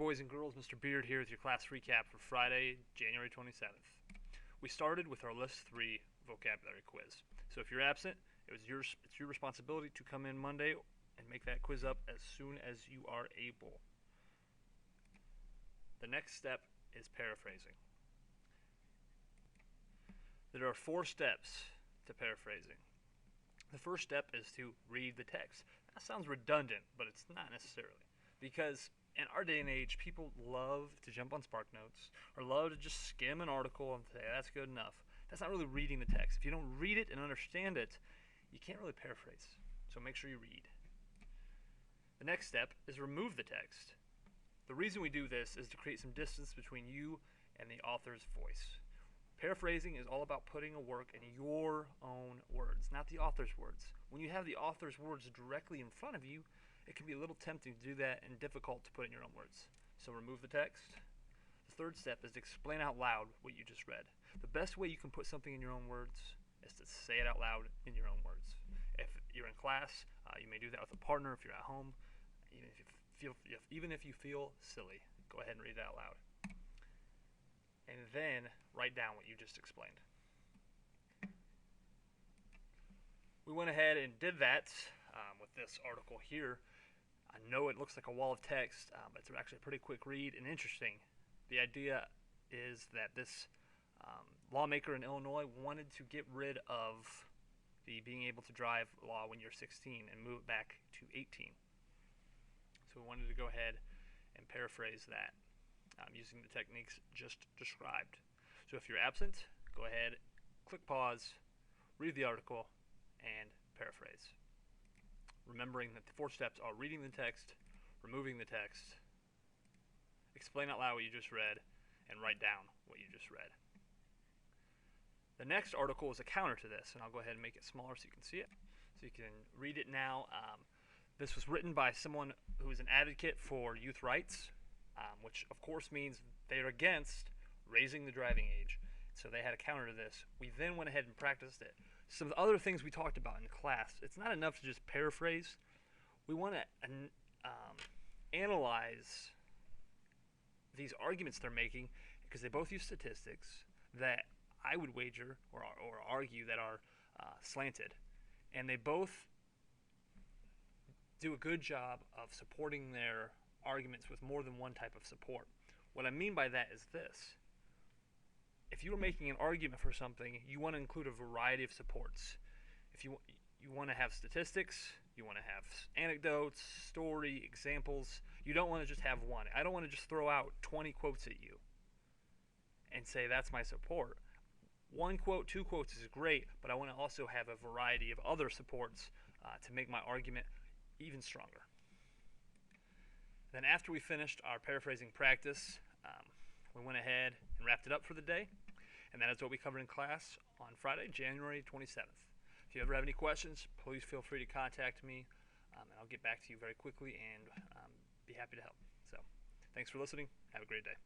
boys and girls, Mr. Beard here with your class recap for Friday, January 27th. We started with our List 3 vocabulary quiz. So if you're absent, it's your responsibility to come in Monday and make that quiz up as soon as you are able. The next step is paraphrasing. There are 4 steps to paraphrasing. The first step is to read the text. That sounds redundant, but it's not necessarily. Because in our day and age, people love to jump on SparkNotes or love to just skim an article and say, that's good enough. That's not really reading the text. If you don't read it and understand it, you can't really paraphrase. So make sure you read. The next step is remove the text. The reason we do this is to create some distance between you and the author's voice. Paraphrasing is all about putting a work in your own words, not the author's words. When you have the author's words directly in front of you, it can be a little tempting to do that and difficult to put in your own words. So remove the text. The third step is to explain out loud what you just read. The best way you can put something in your own words is to say it out loud in your own words. If you're in class, you may do that with a partner. If you're at home, even if you feel silly, go ahead and read it out loud. And then write down what you just explained. We went ahead and did that with this article here. I know it looks like a wall of text, but it's actually a pretty quick read and interesting. The idea is that this lawmaker in Illinois wanted to get rid of the being able to drive law when you're 16 and move it back to 18. So we wanted to go ahead and paraphrase that using the techniques just described. So if you're absent, go ahead, click pause, read the article, and paraphrase. Remembering that the 4 steps are reading the text, removing the text, explain out loud what you just read, and write down what you just read. The next article is a counter to this, and I'll go ahead and make it smaller so you can see it. So you can read it now. This was written by someone who is an advocate for youth rights, which of course means they're against raising the driving age. So they had a counter to this. We then went ahead and practiced it. Some other things we talked about in class. It's not enough to just paraphrase. We want to analyze these arguments they're making because they both use statistics that I would wager or argue that are slanted. And they both do a good job of supporting their arguments with more than one type of support. What I mean by that is this. If you are making an argument for something, you want to include a variety of supports. If you want to have statistics, you want to have anecdotes, story, examples. You don't want to just have one. I don't want to just throw out 20 quotes at you and say that's my support. 1 quote, 2 quotes is great, but I want to also have a variety of other supports to make my argument even stronger. Then after we finished our paraphrasing practice, we went ahead and wrapped it up for the day. And that is what we covered in class on Friday, January 27th. If you ever have any questions, please feel free to contact me, and I'll get back to you very quickly and be happy to help. So, thanks for listening. Have a great day.